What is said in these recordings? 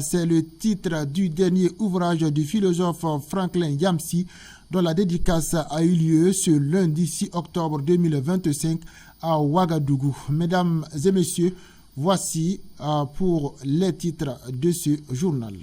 C'est le titre du dernier ouvrage du philosophe Franklin Yamsi, dont la dédicace a eu lieu ce lundi 6 octobre 2025 à Ouagadougou. Mesdames et messieurs, voici pour les titres de ce journal.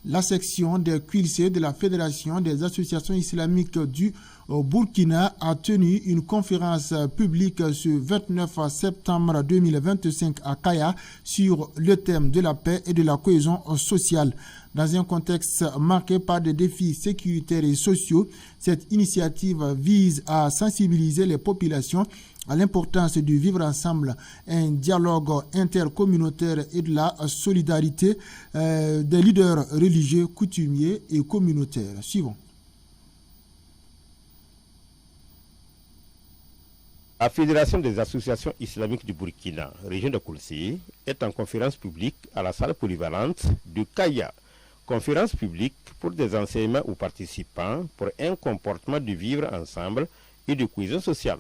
La section des QILC de la Fédération des associations islamiques du Burkina a tenu une conférence publique ce 29 septembre 2025 à Kaya sur le thème de la paix et de la cohésion sociale. Dans un contexte marqué par des défis sécuritaires et sociaux, cette initiative vise à sensibiliser les populations à l'importance du vivre ensemble, un dialogue intercommunautaire et de la solidarité des leaders religieux, coutumiers et communautaires. Suivons. La Fédération des associations islamiques du Burkina, région de Koulsi, est en conférence publique à la salle polyvalente de Kaya. Conférence publique pour des enseignements aux participants pour un comportement de vivre ensemble et de cohésion sociale.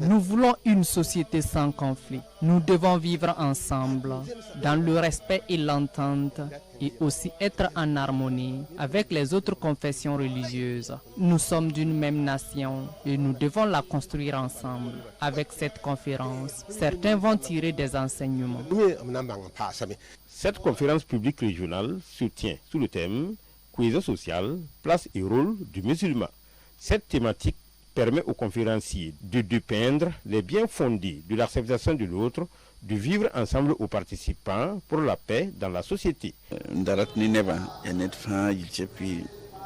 Nous voulons une société sans conflit. Nous devons vivre ensemble dans le respect et l'entente et aussi être en harmonie avec les autres confessions religieuses. Nous sommes d'une même nation et nous devons la construire ensemble. Avec cette conférence, certains vont tirer des enseignements. Cette conférence publique régionale se tient sous le thème cohésion sociale, place et rôle du musulman. Cette thématique permet aux conférenciers de dépeindre les biens fondés de l'acceptation de l'autre, de vivre ensemble aux participants pour la paix dans la société.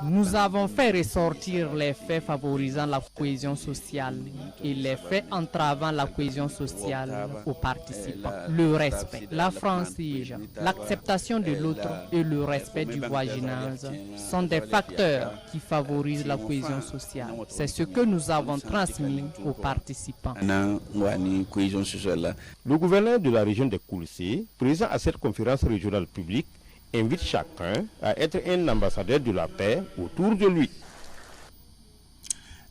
Nous avons fait ressortir les faits favorisant la cohésion sociale et les faits entravant la cohésion sociale aux participants. Le respect, la franchise, l'acceptation de l'autre et le respect du voisinage sont des facteurs qui favorisent la cohésion sociale. C'est ce que nous avons transmis aux participants. Le gouverneur de la région de Koulsi, présent à cette conférence régionale publique, invite chacun à être un ambassadeur de la paix autour de lui.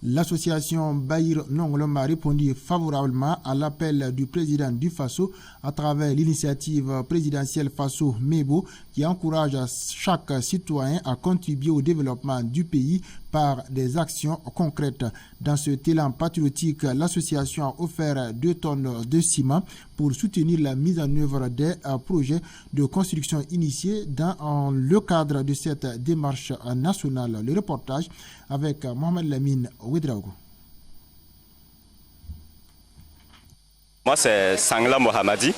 L'association Bahir Nonglom a répondu favorablement à l'appel du président du Faso à travers l'initiative présidentielle Faso Mebo qui encourage chaque citoyen à contribuer au développement du pays par des actions concrètes. Dans ce élan patriotique, l'association a offert 2 tonnes de ciment pour soutenir la mise en œuvre des projets de construction initiés dans le cadre de cette démarche nationale. Le reportage avec Mohamed Lamine Ouedraogo. Moi, c'est Sangla Mohamadi,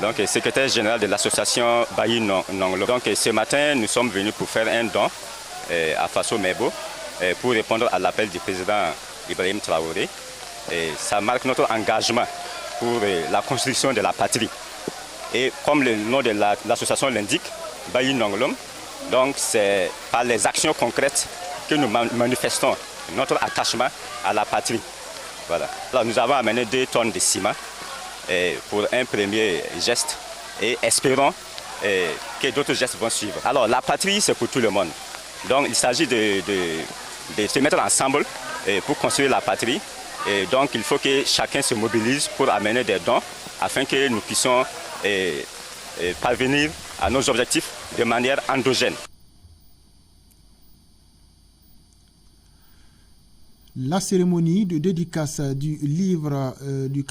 donc secrétaire général de l'association Bahir Nonglom. Donc ce matin, nous sommes venus pour faire un don à Faso Mebo pour répondre à l'appel du président Ibrahim Traoré. Et ça marque notre engagement pour la construction de la patrie. Et comme le nom de l'association l'indique, Bahir Nonglom, donc c'est par les actions concrètes que nous manifestons notre attachement à la patrie. Voilà. Alors nous avons amené 2 tonnes de ciment pour un premier geste et espérons que d'autres gestes vont suivre. Alors la patrie, c'est pour tout le monde. Donc il s'agit de se mettre ensemble pour construire la patrie. Et donc il faut que chacun se mobilise pour amener des dons afin que nous puissions parvenir à nos objectifs de manière endogène. La cérémonie de dédicace du livre le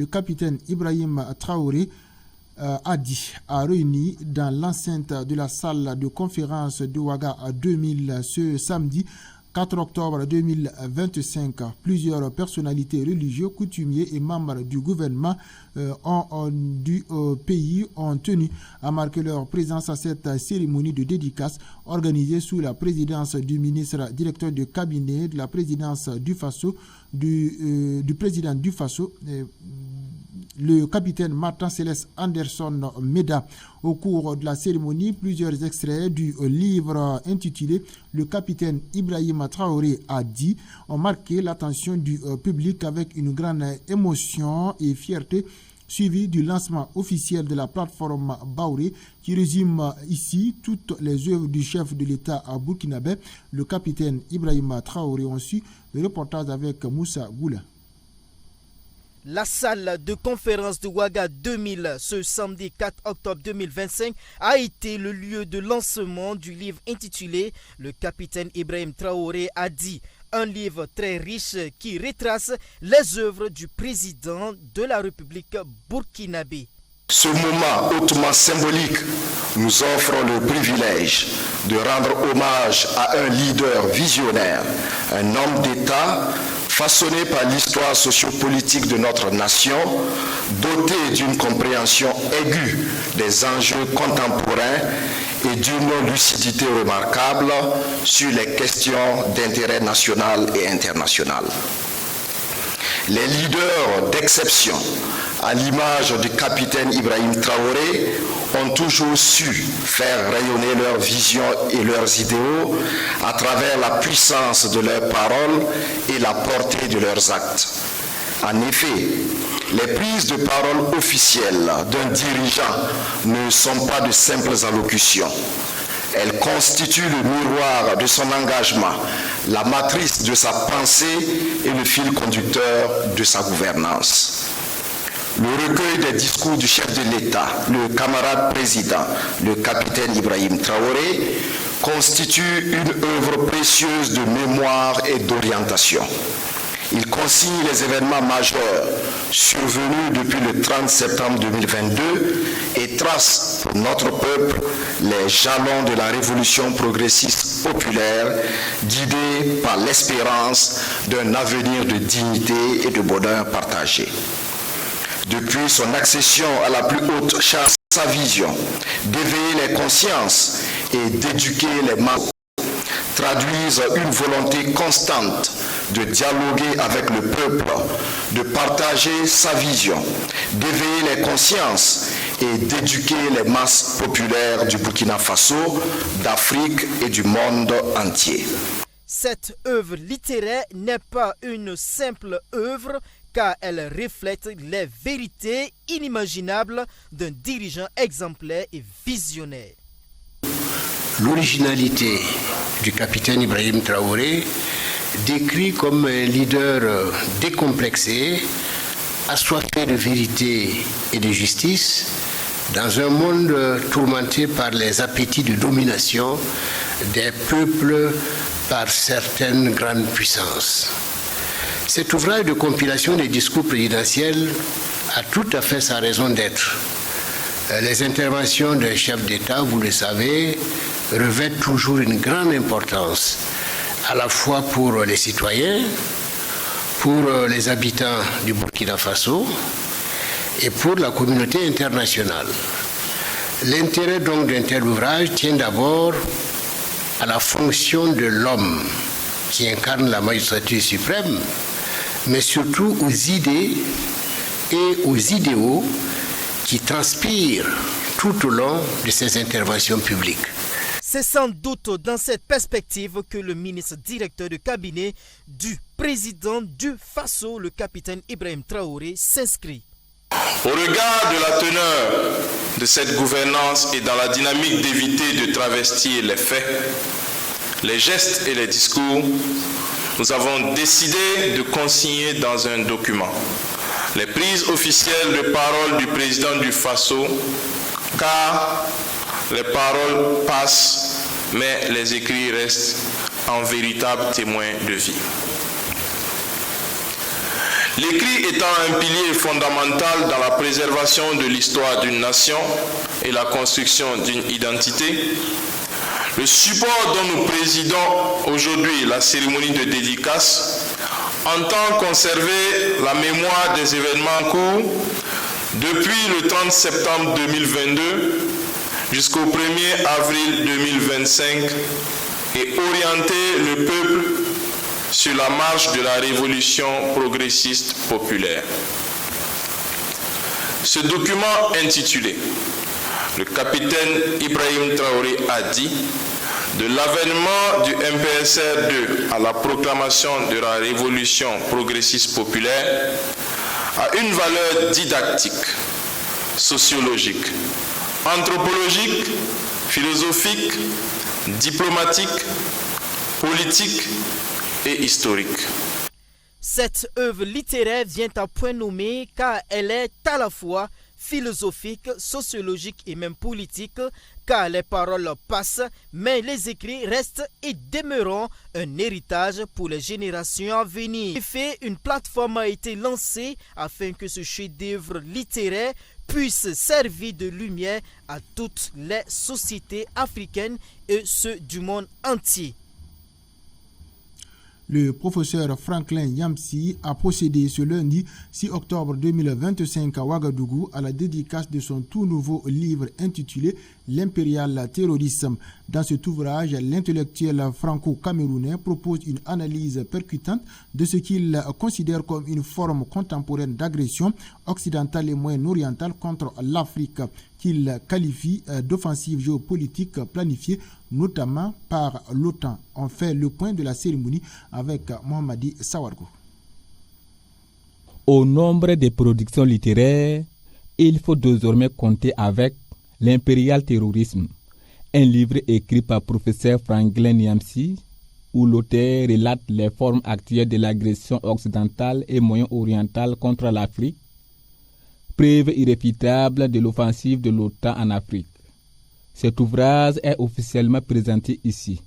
capitaine Ibrahim Traoré a réuni dans l'enceinte de la salle de conférence de Ouaga à 2000 ce samedi 4 octobre 2025. Plusieurs personnalités religieuses, coutumiers et membres du gouvernement du pays ont tenu à marquer leur présence à cette cérémonie de dédicace organisée sous la présidence du ministre directeur de cabinet de la présidence du Faso, du président du Faso, le capitaine Martin Céleste Anderson Meda. Au cours de la cérémonie, plusieurs extraits du livre intitulé « Le capitaine Ibrahima Traoré a dit » ont marqué l'attention du public avec une grande émotion et fierté, suivi du lancement officiel de la plateforme Baouré qui résume ici toutes les œuvres du chef de l'État à burkinabé, le capitaine Ibrahima Traoré. On suit le reportage avec Moussa Goula. La salle de conférence de Ouaga 2000 ce samedi 4 octobre 2025 a été le lieu de lancement du livre intitulé « Le capitaine Ibrahima Traoré a dit ». Un livre très riche qui retrace les œuvres du président de la République burkinabé. Ce moment hautement symbolique nous offre le privilège de rendre hommage à un leader visionnaire, un homme d'État façonné par l'histoire sociopolitique de notre nation, doté d'une compréhension aiguë des enjeux contemporains et d'une lucidité remarquable sur les questions d'intérêt national et international. Les leaders d'exception, à l'image du capitaine Ibrahima Traoré, ont toujours su faire rayonner leurs visions et leurs idéaux à travers la puissance de leurs paroles et la portée de leurs actes. En effet, les prises de parole officielles d'un dirigeant ne sont pas de simples allocutions. Elles constituent le miroir de son engagement, la matrice de sa pensée et le fil conducteur de sa gouvernance. Le recueil des discours du chef de l'État, le camarade président, le capitaine Ibrahima Traoré, constitue une œuvre précieuse de mémoire et d'orientation. Il consigne les événements majeurs survenus depuis le 30 septembre 2022 et trace pour notre peuple les jalons de la révolution progressiste populaire guidée par l'espérance d'un avenir de dignité et de bonheur partagé. Depuis son accession à la plus haute charge, sa vision d'éveiller les consciences et d'éduquer les masses traduisent une volonté constante de dialoguer avec le peuple, de partager sa vision, d'éveiller les consciences et d'éduquer les masses populaires du Burkina Faso, d'Afrique et du monde entier. Cette œuvre littéraire n'est pas une simple œuvre car elle reflète les vérités inimaginables d'un dirigeant exemplaire et visionnaire. L'originalité du capitaine Ibrahima Traoré, décrit comme un leader décomplexé, assoiffé de vérité et de justice, dans un monde tourmenté par les appétits de domination des peuples par certaines grandes puissances. Cet ouvrage de compilation des discours présidentiels a tout à fait sa raison d'être. Les interventions d'un chef d'État, vous le savez, revêtent toujours une grande importance, à la fois pour les citoyens, pour les habitants du Burkina Faso et pour la communauté internationale. L'intérêt donc d'un tel ouvrage tient d'abord à la fonction de l'homme qui incarne la magistrature suprême, mais surtout aux idées et aux idéaux qui transpirent tout au long de ses interventions publiques. C'est sans doute dans cette perspective que le ministre directeur de cabinet du président du Faso, le capitaine Ibrahima Traoré, s'inscrit. Au regard de la teneur de cette gouvernance et dans la dynamique d'éviter de travestir les faits, les gestes et les discours, nous avons décidé de consigner dans un document les prises officielles de parole du président du Faso, car les paroles passent, mais les écrits restent en véritable témoin de vie. L'écrit étant un pilier fondamental dans la préservation de l'histoire d'une nation et la construction d'une identité, le support dont nous présidons aujourd'hui la cérémonie de dédicace entend conserver la mémoire des événements en cours depuis le 30 septembre 2022 jusqu'au 1er avril 2025 et orienter le peuple sur la marche de la révolution progressiste populaire. Ce document intitulé « Le capitaine Ibrahim Traoré a dit » de l'avènement du MPSR2 à la proclamation de la révolution progressiste populaire a une valeur didactique, sociologique, anthropologique, philosophique, diplomatique, politique et historique. Cette œuvre littéraire vient à point nommé car elle est à la fois philosophique, sociologique et même politique, car les paroles passent, mais les écrits restent et demeureront un héritage pour les générations à venir. En effet, une plateforme a été lancée afin que ce chef-d'œuvre littéraire puisse servir de lumière à toutes les sociétés africaines et ceux du monde entier. Le professeur Franklin Yamsi a procédé ce lundi 6 octobre 2025 à Ouagadougou à la dédicace de son tout nouveau livre intitulé « L'impérial terrorisme ». Dans cet ouvrage, l'intellectuel franco-camerounais propose une analyse percutante de ce qu'il considère comme une forme contemporaine d'agression occidentale et moyen-orientale contre l'Afrique, qu'il qualifie d'offensive géopolitique planifiée notamment par l'OTAN. On fait le point de la cérémonie avec Mohamadi Sawargo. Au nombre des productions littéraires, il faut désormais compter avec L'impérial terrorisme, un livre écrit par professeur Franklin Yamsi, où l'auteur relate les formes actuelles de l'agression occidentale et moyen-orientale contre l'Afrique, preuve irréfutable de l'offensive de l'OTAN en Afrique. Cet ouvrage est officiellement présenté ici.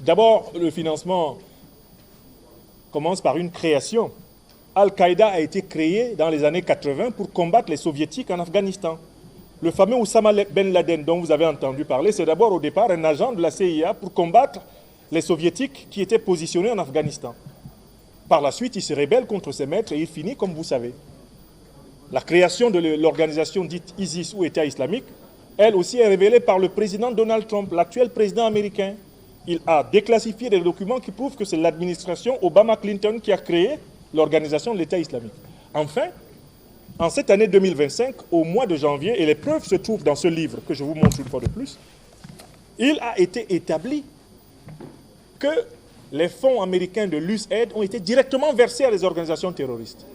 D'abord, le financement commence par une création. Al-Qaïda a été créé dans les années 80 pour combattre les soviétiques en Afghanistan. Le fameux Oussama Ben Laden dont vous avez entendu parler, c'est d'abord au départ un agent de la CIA pour combattre les soviétiques qui étaient positionnés en Afghanistan. Par la suite, il se rébelle contre ses maîtres et il finit comme vous savez. La création de l'organisation dite ISIS ou État islamique, elle aussi est révélée par le président Donald Trump, l'actuel président américain. Il a déclassifié des documents qui prouvent que c'est l'administration Obama-Clinton qui a créé l'organisation de l'État islamique. Enfin, en cette année 2025, au mois de janvier, et les preuves se trouvent dans ce livre que je vous montre une fois de plus, il a été établi que les fonds américains de l'USAID ont été directement versés à des organisations terroristes.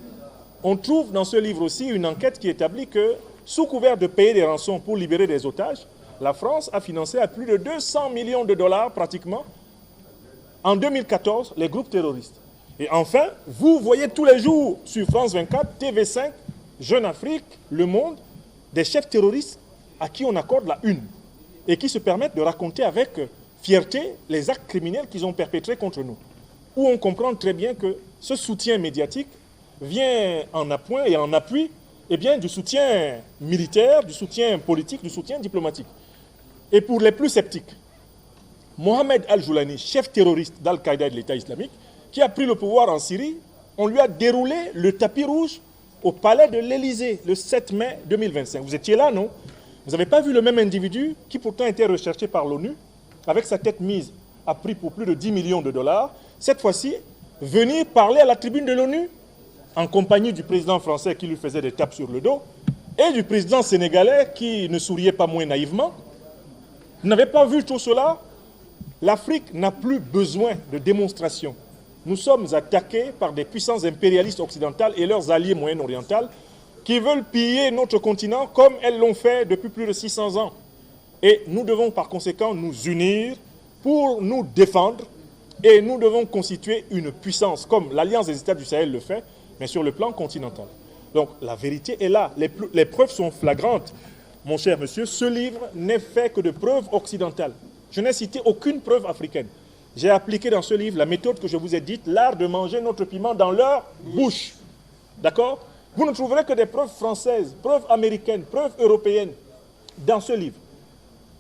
On trouve dans ce livre aussi une enquête qui établit que, sous couvert de payer des rançons pour libérer des otages, la France a financé à plus de 200 millions de dollars pratiquement, en 2014, les groupes terroristes. Et enfin, vous voyez tous les jours sur France 24, TV5, Jeune Afrique, Le Monde, des chefs terroristes à qui on accorde la une et qui se permettent de raconter avec fierté les actes criminels qu'ils ont perpétrés contre nous. Où on comprend très bien que ce soutien médiatique vient en appoint et en appui du soutien militaire, du soutien politique, du soutien diplomatique. Et pour les plus sceptiques, Mohamed Al-Joulani, chef terroriste d'Al-Qaïda et de l'État islamique, qui a pris le pouvoir en Syrie, on lui a déroulé le tapis rouge au palais de l'Élysée le 7 mai 2025. Vous étiez là, non? Vous n'avez pas vu le même individu qui pourtant était recherché par l'ONU, avec sa tête mise à prix pour plus de 10 millions de dollars, cette fois-ci, venir parler à la tribune de l'ONU en compagnie du président français qui lui faisait des tapes sur le dos et du président sénégalais qui ne souriait pas moins naïvement. Vous n'avez pas vu tout cela? L'Afrique n'a plus besoin de démonstration. Nous sommes attaqués par des puissances impérialistes occidentales et leurs alliés moyen-orientaux qui veulent piller notre continent comme elles l'ont fait depuis plus de 600 ans. Et nous devons par conséquent nous unir pour nous défendre et nous devons constituer une puissance comme l'Alliance des États du Sahel le fait, mais sur le plan continental. Donc la vérité est là, les preuves sont flagrantes. Mon cher monsieur, ce livre n'est fait que de preuves occidentales. Je n'ai cité aucune preuve africaine. J'ai appliqué dans ce livre la méthode que je vous ai dite, l'art de manger notre piment dans leur bouche. D'accord? Vous ne trouverez que des preuves françaises, preuves américaines, preuves européennes dans ce livre.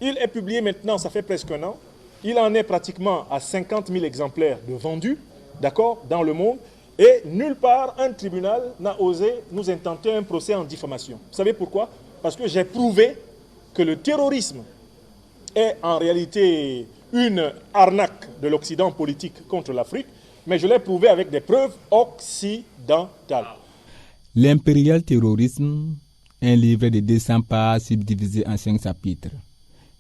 Il est publié maintenant, ça fait presque un an. Il en est pratiquement à 50 000 exemplaires de vendus, d'accord, dans le monde. Et nulle part, un tribunal n'a osé nous intenter un procès en diffamation. Vous savez pourquoi? Parce que j'ai prouvé que le terrorisme est en réalité une arnaque de l'Occident politique contre l'Afrique, mais je l'ai prouvé avec des preuves occidentales. L'impérial terrorisme, un livre de 200 pages subdivisé en 5 chapitres.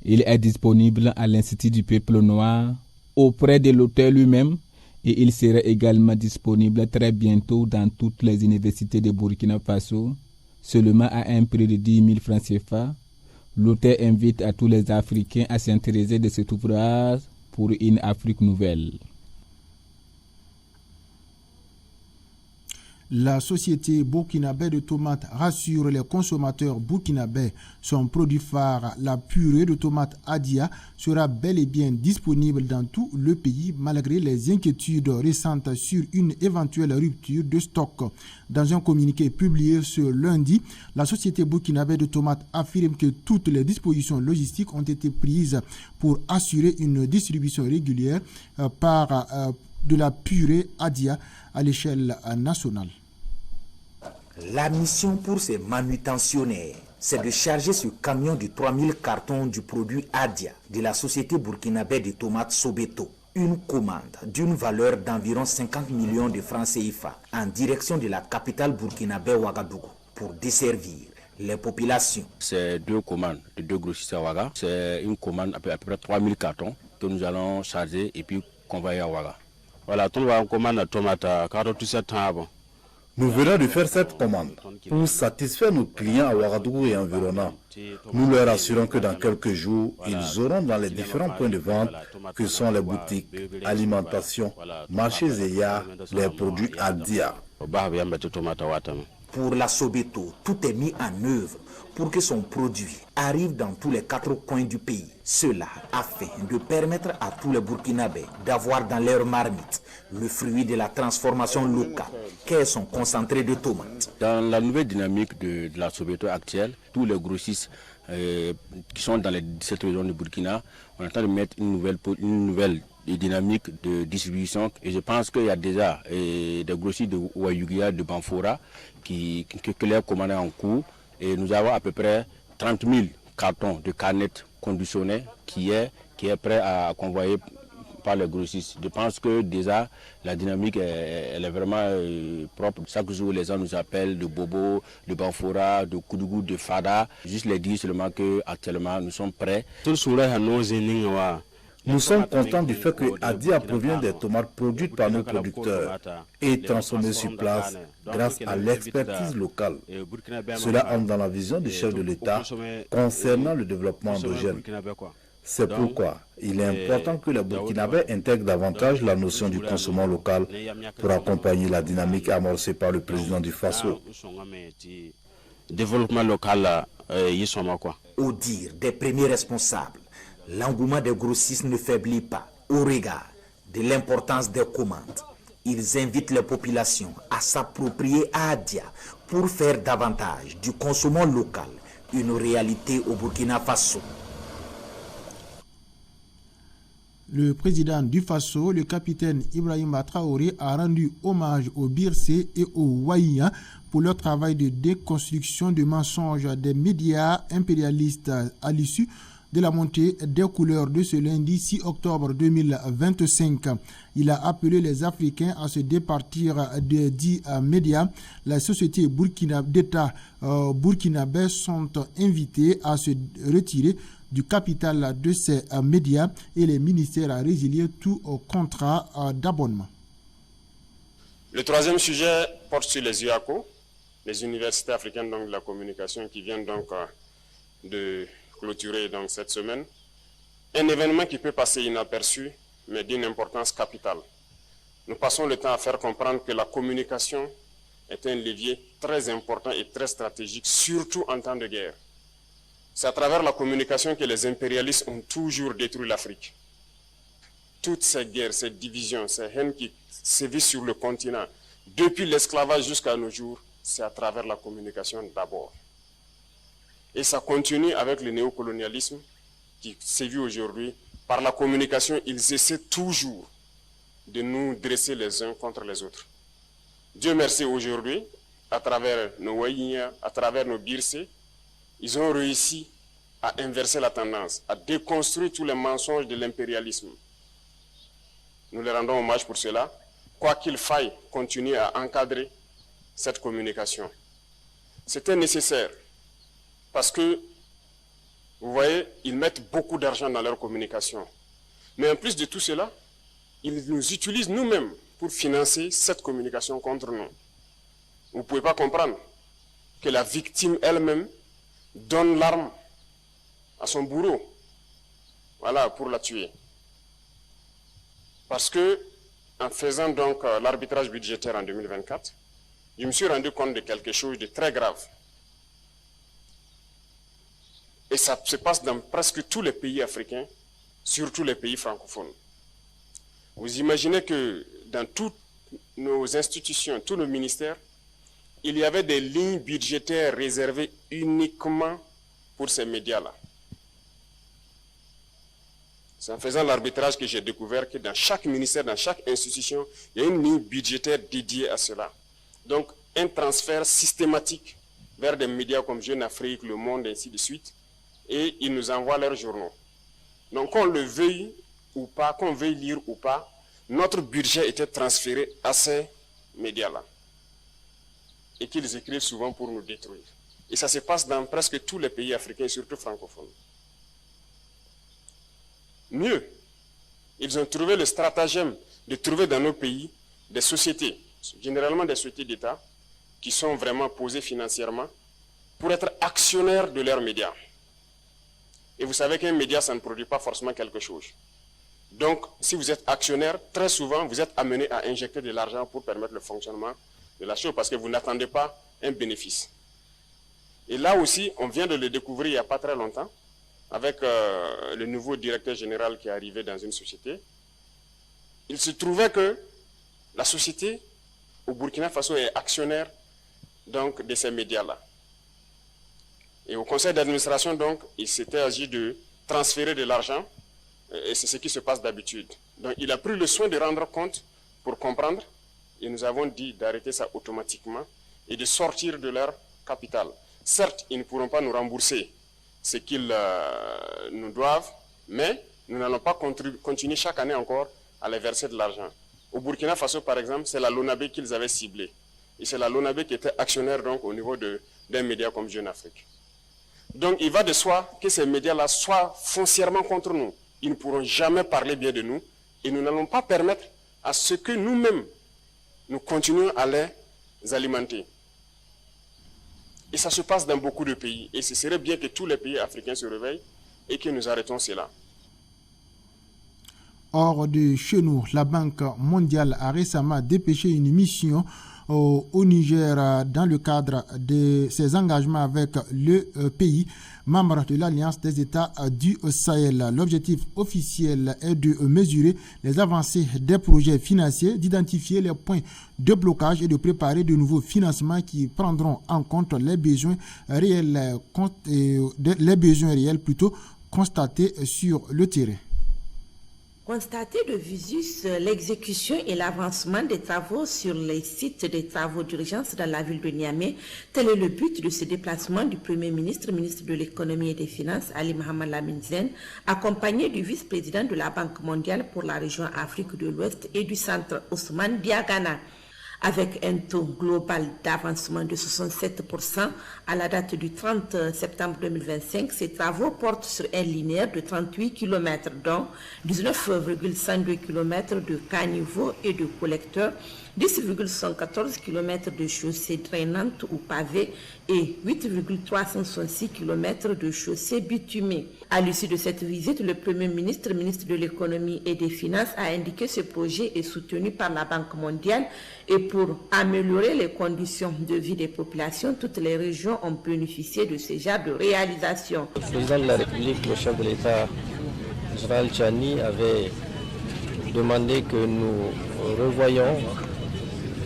Il est disponible à l'Institut du peuple noir auprès de l'auteur lui-même et il sera également disponible très bientôt dans toutes les universités de Burkina Faso, seulement à un prix de 10 000 francs CFA. L'auteur invite à tous les Africains à s'intéresser de cet ouvrage pour une Afrique nouvelle. La société burkinabé de tomates rassure les consommateurs burkinabés. Son produit phare, la purée de tomates Adia, sera bel et bien disponible dans tout le pays malgré les inquiétudes récentes sur une éventuelle rupture de stock. Dans un communiqué publié ce lundi, la société burkinabé de tomates affirme que toutes les dispositions logistiques ont été prises pour assurer une distribution régulière de la purée Adia à l'échelle nationale. La mission pour ces manutentionnaires, c'est de charger ce camion de 3000 cartons du produit Adia de la société burkinabé de tomates Sobeto. Une commande d'une valeur d'environ 50 millions de francs CFA en direction de la capitale burkinabé Ouagadougou pour desservir les populations. C'est 2 commandes de 2 grossistes à Ouaga. C'est une commande à peu près 3000 cartons que nous allons charger et puis convoyer à Ouaga. Voilà, tout le monde commande la tomate à 47 ans avant. Nous venons de faire cette commande pour satisfaire nos clients à Ouagadougou et environnants. Nous leur assurons que dans quelques jours, ils auront dans les différents points de vente que sont les boutiques, alimentation, marchés et yards, les produits Adia. Pour la Sobeto, tout est mis en œuvre pour que son produit arrive dans tous les 4 coins du pays. Cela afin de permettre à tous les Burkinabés d'avoir dans leur marmite le fruit de la transformation locale, qu'est son concentré de tomates. Dans la nouvelle dynamique de la Sobeto actuelle, tous les grossistes qui sont dans les 17 régions du Burkina, on est en train de mettre une nouvelle dynamique de distribution. Et je pense qu'il y a déjà des grossistes de Ouayugia, de Banfora, que les commandent en cours. Et nous avons à peu près 30 000 cartons de canettes conditionnées qui est prêt à convoyer par les grossistes. Je pense que déjà la dynamique elle est vraiment propre. Chaque jour les gens nous appellent de Bobo, de Banfora, de Koudougou, de Fada. Juste les dire seulement qu'actuellement nous sommes prêts. Nous sommes contents du fait que Adia provient des tomates produites par nos producteurs et transformées sur place grâce à l'expertise locale. Cela entre dans la vision du chef de l'État concernant le développement endogène. C'est pourquoi il est important que les Burkinabés intègrent davantage la notion du consommation local pour accompagner la dynamique amorcée par le président du Faso. Développement local, Au dire des premiers responsables, l'engouement des grossistes ne faiblit pas au regard de l'importance des commandes. Ils invitent les populations à s'approprier Adia pour faire davantage du consommation local une réalité au Burkina Faso. Le président du Faso, le capitaine Ibrahima Traoré, a rendu hommage aux Bircé et aux Waïa pour leur travail de déconstruction de mensonges des médias impérialistes à l'issue de la montée des couleurs de ce lundi 6 octobre 2025. Il a appelé les Africains à se départir des dits médias. Les sociétés d'État burkinabées sont invitées à se retirer du capital de ces médias et les ministères à résilier tout contrat d'abonnement. Le troisième sujet porte sur les UACO, les universités africaines de la communication qui viennent donc de clôturer donc cette semaine. Un événement qui peut passer inaperçu, mais d'une importance capitale. Nous passons le temps à faire comprendre que la communication est un levier très important et très stratégique, surtout en temps de guerre. C'est à travers la communication que les impérialistes ont toujours détruit l'Afrique. Toutes ces guerres, ces divisions, ces haines qui sévissent sur le continent, depuis l'esclavage jusqu'à nos jours, c'est à travers la communication d'abord. Et ça continue avec le néocolonialisme qui sévit aujourd'hui. Par la communication, ils essaient toujours de nous dresser les uns contre les autres. Dieu merci aujourd'hui, à travers nos Waïnia, à travers nos Bircé, ils ont réussi à inverser la tendance, à déconstruire tous les mensonges de l'impérialisme. Nous les rendons hommage pour cela, quoi qu'il faille continuer à encadrer cette communication. C'était nécessaire Parce que, vous voyez, ils mettent beaucoup d'argent dans leur communication. Mais en plus de tout cela, ils nous utilisent nous-mêmes pour financer cette communication contre nous. Vous ne pouvez pas comprendre que la victime elle-même donne l'arme à son bourreau, voilà, pour la tuer. Parce que, en faisant donc l'arbitrage budgétaire en 2024, je me suis rendu compte de quelque chose de très grave. Et ça se passe dans presque tous les pays africains, surtout les pays francophones. Vous imaginez que dans toutes nos institutions, tous nos ministères, il y avait des lignes budgétaires réservées uniquement pour ces médias-là. C'est en faisant l'arbitrage que j'ai découvert que dans chaque ministère, dans chaque institution, il y a une ligne budgétaire dédiée à cela. Donc, un transfert systématique vers des médias comme Jeune Afrique, Le Monde, ainsi de suite, et ils nous envoient leurs journaux. Donc, qu'on le veuille ou pas, qu'on veuille lire ou pas, notre budget était transféré à ces médias-là. Et qu'ils écrivent souvent pour nous détruire. Et ça se passe dans presque tous les pays africains, surtout francophones. Mieux, ils ont trouvé le stratagème de trouver dans nos pays des sociétés, généralement des sociétés d'État, qui sont vraiment posées financièrement pour être actionnaires de leurs médias. Et vous savez qu'un média, ça ne produit pas forcément quelque chose. Donc, si vous êtes actionnaire, très souvent, vous êtes amené à injecter de l'argent pour permettre le fonctionnement de la chose, parce que vous n'attendez pas un bénéfice. Et là aussi, on vient de le découvrir il n'y a pas très longtemps, avec le nouveau directeur général qui est arrivé dans une société. Il se trouvait que la société, au Burkina Faso, est actionnaire donc, de ces médias-là. Et au conseil d'administration, donc, il s'était agi de transférer de l'argent, et c'est ce qui se passe d'habitude. Donc, il a pris le soin de rendre compte pour comprendre, et nous avons dit d'arrêter ça automatiquement et de sortir de leur capital. Certes, ils ne pourront pas nous rembourser ce qu'ils nous doivent, mais nous n'allons pas continuer chaque année encore à les verser de l'argent. Au Burkina Faso, par exemple, c'est la LONABE qu'ils avaient ciblée. Et c'est la LONABE qui était actionnaire donc, au niveau d'un média comme Jeune Afrique. Donc il va de soi que ces médias-là soient foncièrement contre nous. Ils ne pourront jamais parler bien de nous et nous n'allons pas permettre à ce que nous-mêmes, nous continuons à les alimenter. Et ça se passe dans beaucoup de pays. Et ce serait bien que tous les pays africains se réveillent et que nous arrêtons cela. Hors de chez nous, la Banque mondiale a récemment dépêché une mission au Niger dans le cadre de ses engagements avec le pays membre de l'Alliance des États du Sahel. L'objectif officiel est de mesurer les avancées des projets financiers, d'identifier les points de blocage et de préparer de nouveaux financements qui prendront en compte les besoins réels, constatés sur le terrain. Constater de visu l'exécution et l'avancement des travaux sur les sites des travaux d'urgence dans la ville de Niamey, tel est le but de ce déplacement du Premier ministre, ministre de l'Économie et des Finances, Ali Mohamed Lamine Zen, accompagné du vice-président de la Banque mondiale pour la région Afrique de l'Ouest et du centre Ousmane Diagana. Avec un taux global d'avancement de 67% à la date du 30 septembre 2025, ces travaux portent sur un linéaire de 38 km, dont 19,102 km de caniveaux et de collecteurs, 10,114 km de chaussées drainantes ou pavées et 8,366 km de chaussées bitumées. À l'issue de cette visite, le Premier ministre, ministre de l'Économie et des Finances, a indiqué que ce projet est soutenu par la Banque mondiale et pour améliorer les conditions de vie des populations, toutes les régions ont bénéficié de ce genre de réalisation. Le président de la République, le chef de l'État, Israël Tchani, avait demandé que nous revoyions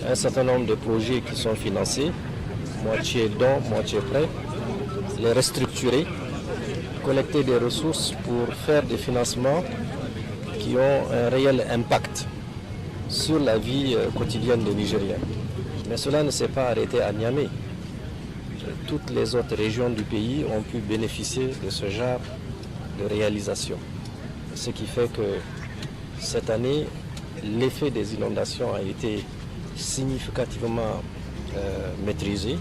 un certain nombre de projets qui sont financés, moitié dons, moitié prêts, les restructurer, collecter des ressources pour faire des financements qui ont un réel impact sur la vie quotidienne des Nigériens. Mais cela ne s'est pas arrêté à Niamey. Toutes les autres régions du pays ont pu bénéficier de ce genre de réalisation. Ce qui fait que cette année, l'effet des inondations a été significativement maîtrisé.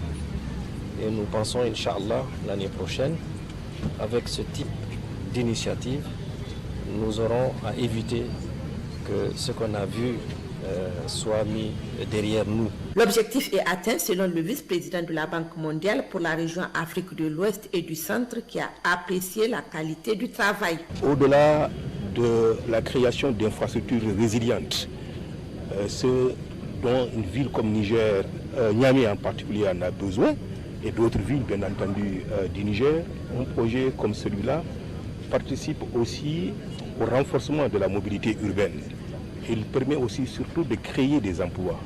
Et nous pensons, Inch'Allah, l'année prochaine, avec ce type d'initiative, nous aurons à éviter que ce qu'on a vu soit mis derrière nous. L'objectif est atteint selon le vice-président de la Banque mondiale pour la région Afrique de l'Ouest et du Centre qui a apprécié la qualité du travail. Au-delà de la création d'infrastructures résilientes, ce dont une ville comme Niger, Niamey en particulier, en a besoin, et d'autres villes bien entendu du Niger, un projet comme celui-là participe aussi au renforcement de la mobilité urbaine. Il permet aussi surtout de créer des emplois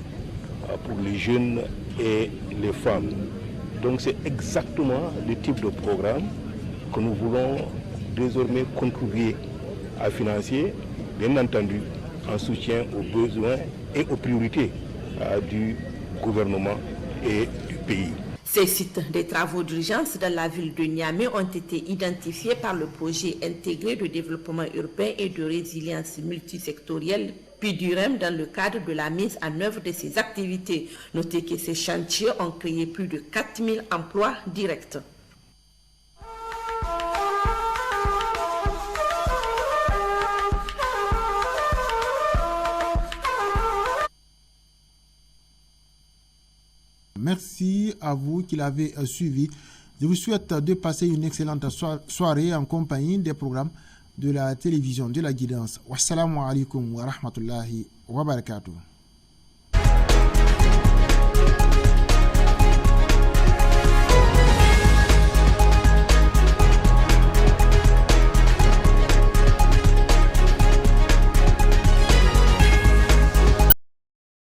pour les jeunes et les femmes. Donc c'est exactement le type de programme que nous voulons désormais contribuer à financer, bien entendu en soutien aux besoins et aux priorités du gouvernement et du pays. Ces sites des travaux d'urgence dans la ville de Niamey ont été identifiés par le projet intégré de développement urbain et de résilience multisectorielle PIDUREM dans le cadre de la mise en œuvre de ces activités. Notez que ces chantiers ont créé plus de 4000 emplois directs. Merci à vous qui l'avez suivi. Je vous souhaite de passer une excellente soirée en compagnie des programmes de la télévision de la guidance. Wassalamu alaikum wa rahmatullahi wa barakatuh.